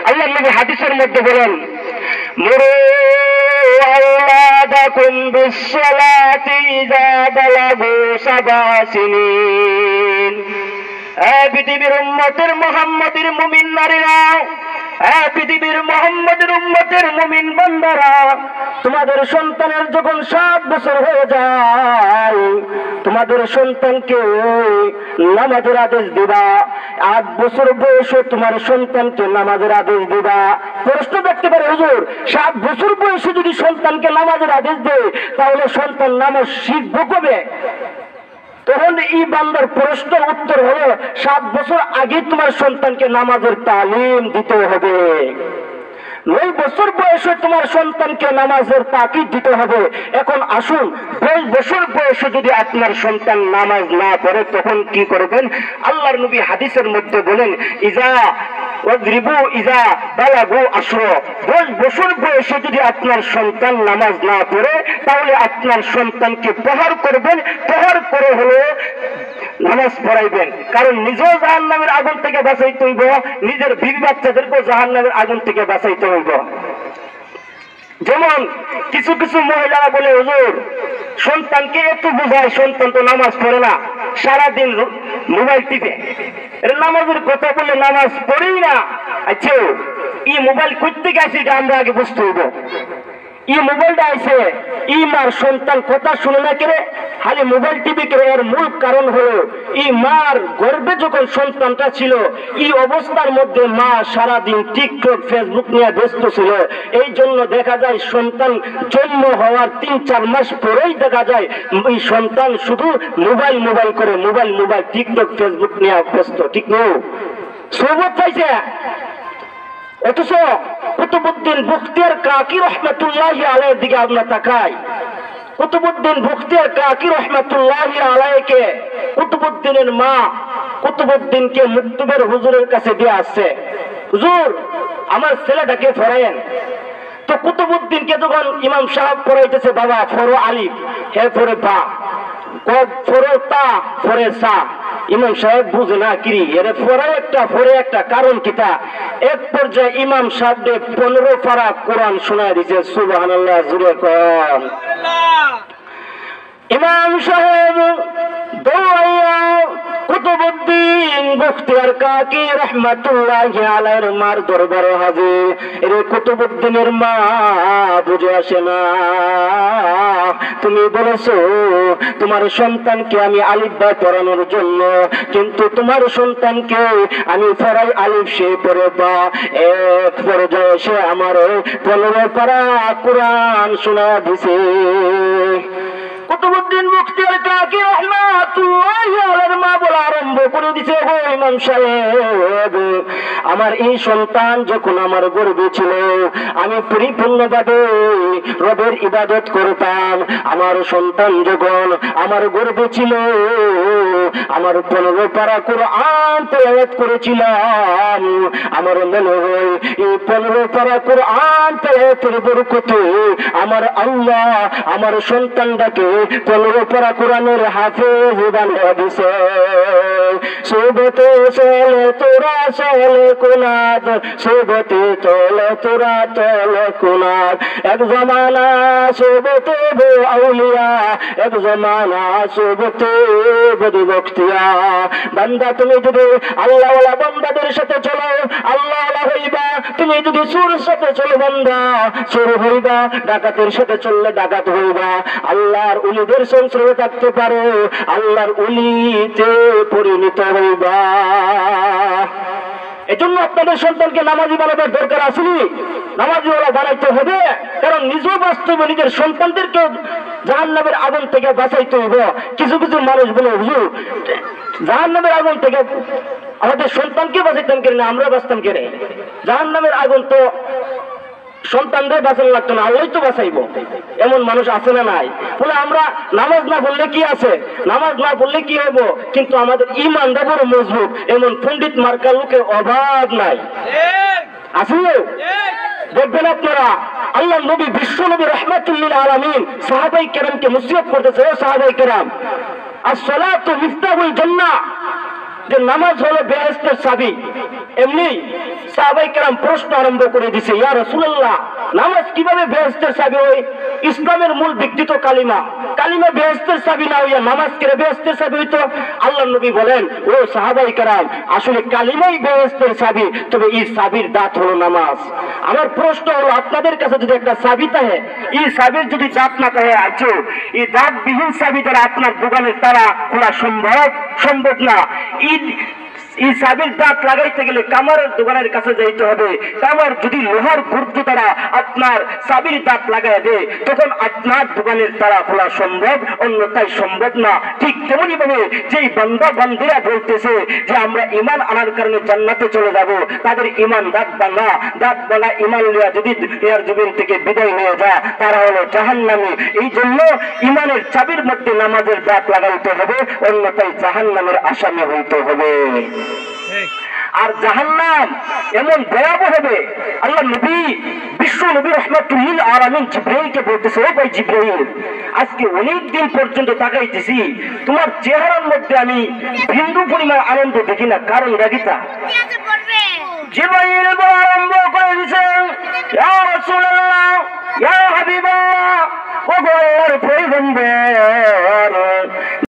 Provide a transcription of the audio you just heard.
আল্লাহ নবী হাদিসের মধ্যে বলেন, মুরু আওলাদাকুম বিসসালাতি ইযা বালাগু সাবা সিনিন। পৃথিবীর উম্মতের মুহাম্মদের মুমিন নারীরা, পৃথিবীর মুহাম্মদের উম্মতের মুমিন বান্দারা, তোমাদের সন্তানের যখন 7 বছর হয়ে যায়, তোমাদের সন্তানকে নামাজের আদেশ দিবা। 8 বছর বয়সে তোমার সন্তানকে নামাজের আদেশ দিবা। প্রশ্ন দেখতে পারে, হুজুর 7 বছর বয়সে যদি সন্তানকে নামাজের আদেশ দেয়, তাহলে সন্তান নামাজ শিখবে কবে? তখন এই বান্দার প্রশ্নের উত্তর হলো, 7 বছর আগে তোমার সন্তানকে নামাজের তালিম দিতে হবে। 9 বছর বয়সে তোমার সন্তানকে নামাজের তাকিদ দিতে হবে। এখন আসুন, 10 বছর বয়সে যদি আপনার সন্তান নামাজ না পড়ে, তখন কি করবেন? আল্লাহর নবী হাদিসের মধ্যে বলেন, ইজা ওয়াজরিবু ইজা বালাগু 10 বছর বয়সে যদি আপনার সন্তান নামাজ না পড়ে, তাহলে আপনার সন্তানকে প্রহার করবেন। প্রহার করে হলো নামাজ পড়াইবেন। কারণ নিজেও জাহান্নামের আগুন থেকে বাঁচাইতে হইব, নিজের বিবি বাচ্চাদেরকেও জাহান্নামের আগুন থেকে বাঁচাইতে হইব। যেমন কিছু কিছু মহিলারা বলে, হুজুর সন্তানকে একটু বুঝায়, সন্তান তো নামাজ পড়ে না, সারাদিন মোবাইল টিপে। নামাজের কথা বলে নামাজ পড়েই না। আচ্ছা, এই মোবাইল করতে গেছে, এটা আমরা আগে বুঝতে হইব। এই মোবাইলটা আছে, এই মার সন্তান কথা শুনে না কেড়ে, খালি মোবাইল টিভি কেড়ে। এর মূল কারণ হলো, এই মার গর্ভে যখন সন্তানটা ছিল, এই অবস্থার মধ্যে মা সারাদিন টিকটক ফেসবুক নিয়ে ব্যস্ত ছিল। এই জন্য দেখা যায় সন্তান জন্ম হওয়ার 3-4 মাস পরেই দেখা যায় এই সন্তান শুধু মোবাইল করে, মোবাইল টিকটক ফেসবুক নিয়ে ব্যস্ত। ঠিক নয়? সোহবত চাইছে। অথচ কুতুবউদ্দিন বখতিয়ার কাকি রহমাতুল্লাহি আলাইহির দিকে আমরা তাকাই। কুতুবউদ্দিন বখতিয়ার কাকি রহমাতুল্লাহি আলাইহিকে কুতুবউদ্দিনের মা কুতুবউদ্দিনকে মুক্তবের হুজুরের কাছে দিয়ে আসছে, হুজুর আমার ছেলেটাকে পড়ায়েন। তো কুতুবউদ্দিনকে যখন ইমাম সাহেব পড়াইতেছে, বাবা ফরো আলিফ, হে ফরে বা, ফরে তা, ফরে সা। ইমাম সাহেব বুঝে না, কিরি এরে ফরে একটা কারণ কিতা। এক পর্যায়ে ইমাম সাহেব 15 পারা কোরআন শোনায় দিছে। সুবহানাল্লাহ, জুড়ে কোন ইমাম সাহেব দৌড়াইয়া কুতুবউদ্দিন বখতিয়ার কাকি রহমাতুল্লাহি আলাইহির মার দরবারে হাজির। এর কুতুবউদ্দিনের মা বুঝে আসে না। তুমি বলেছো তোমার সন্তানকে আমি আলিফ বা পড়ানোর জন্য, কিন্তু তোমার সন্তানকে আমি পড়াই আলিফ, সে পড়ে বা। এক পর্যায়ে সে আমার 15 পারা কোরআন শোনা দিছে। কুতুবউদ্দিন বখতিয়ার কাকি রহমাতুল্লাহি আলাইহির মা বলা আরম্ভ করে দিছে, গো ইমাম সাহেব, আমার এই সন্তান যখন আমার গর্ভে ছিল, আমি পরিপূর্ণভাবে রবের ইবাদত করতাম। আমার সন্তান যখন আমার গর্ভে ছিল, আমার 15 পারা কোরআন তেলাওয়াত করেছিলাম। আমার মনে হয় এই 15 পারা কোরআন তেলাওয়াতের বরকতে আমার আল্লাহ আমার সন্তানটাকে 15 পারা কোরআনের হাফেজ বানিয়ে দিছে। সুবতে চলে তোরা চলে কোনাদ, সুবতে চলে তোরা চলে কোনাদ। এক জমানা সুবতে বে আউলিয়া, এক জমানা সুবতে বদি বখতিয়া। বান্দা তুমি যদি আল্লাহ ওয়ালা বান্দাদের সাথে চলো, আল্লাহ ওয়ালা হইবা। তুমি যদি সুর সাথে চলো, বান্দা সুর হইবা। ডাকাতের সাথে চললে ডাকাত হইবা। আল্লাহর উলিদের সংস্রবে থাকতে পারো, আল্লাহর উলিতে পরিণত হইবা। এজন্য আপনাদের সন্তানকে নামাজি বানাবার দরকার আসেনি, নামাজিওয়ালা বানাইতে হবে। কারণ নিজেও বাস্তবে নিজের সন্তানদেরকে জাহান্নামের আগুন থেকে বাঁচাইতে হবে। কিছু কিছু মানুষ বলে, হুজুর জাহান্নামের আগুন থেকে আমাদের সন্তানকে বাঁচাইতাম কেন, আমরা বাঁচতাম কেন? জাহান্নামের আগুন তো সন্তানদের বাঁচানো লাগতো না, আল্লাহই তো বাঁচাইব। এমন মানুষ আছে না নাই? বলে আমরা নামাজ না পড়লে কি আছে, নামাজ না পড়লে কি হবো, কিন্তু আমাদের ঈমানটা বড় মজবুত। এমন পণ্ডিত মার্কা লোকের অভাব নাই, আছে? দেখবেন আপনারা, আল্লাহ নবী বিশ্ব নবী রাহমাতুল আলামিন সাহাবায়ে কেরামকে নসিহত করতেছে, ও সাহাবায়ে কেরাম, আসসালাতু মিফতাহুল জান্নাহ, যে নামাজ হলো বেহেশতের চাবি। এমনি সাহাবায়ে কেরাম প্রশ্ন আরম্ভ করে দিয়েছে, ইয়া রাসূলুল্লাহ, নামাজ কিভাবে বেহেশতের চাবি হয়? ইসলামের মূল ভিত্তি তো কালিমা, কালিমা বেহেশতের চাবি না হইয়া নামাজ কেড়ে বেহেশতের চাবি হইতো? আল্লাহর নবী বলেন, ও সাহাবায়ে কেরাম, আসলে কালিমাই বেহেশতের চাবি, তবে এই চাবির দাঁত হলো নামাজ। আমার প্রশ্ন হলো, আপনাদের কাছে যদি একটা চাবি থাকে, এই চাবির যদি দাঁত না থাকে আছো, এই দাঁতবিহীন চাবি দ্বারা আপনার দোকানের তালা খোলা সম্ভব না। এই চাবির দাঁত লাগাইতে গেলে কামারের দোকানের কাছে যাইতে হবে। কামার যদি লোহার গুর্জ দ্বারা আপনার চাবির দাঁত লাগাই দেয়, তখন আপনার দোকানের তালা খোলা সম্ভব, অন্যথায় সম্ভব না। ঠিক তেমনি ভাবে যেই বান্দা বান্দিরা বলতেছে যে আমরা ঈমান আনার কারণে জান্নাতে চলে যাব, তাদের ঈমান দাঁত বানা ঈমান লিয়া যদি দুনিয়ার জীবন থেকে বিদায় হয়ে যায়, তারা হলো জাহান্নামী। এই জন্য ঈমানের চাবির মধ্যে নামাজের দাঁত লাগাইতে হবে, অন্যথায় জাহান্নামের আসামি হইতে হবে। আর জাহান্নাম এমন ভয়াবহ হবে, আল্লাহ নবী বিশ্ব নবী রাহমাতুল লিল আলামিন জিবরাইলকে বলতেছে, ও ভাই জিবরাইল, আজকে অনেক দিন পর্যন্ত তাকাইতেছি, তোমার চেহারার মধ্যে আমি বিন্দু পরিমাণ আনন্দ দেখি না, কারণ দেখিতা? জিবরাইল বলা আরম্ভ করে দিয়েছে, ইয়া রাসূলুল্লাহ, ইয়া হাবিবাল্লাহ, ও গো আল্লাহর পয়গম্বর,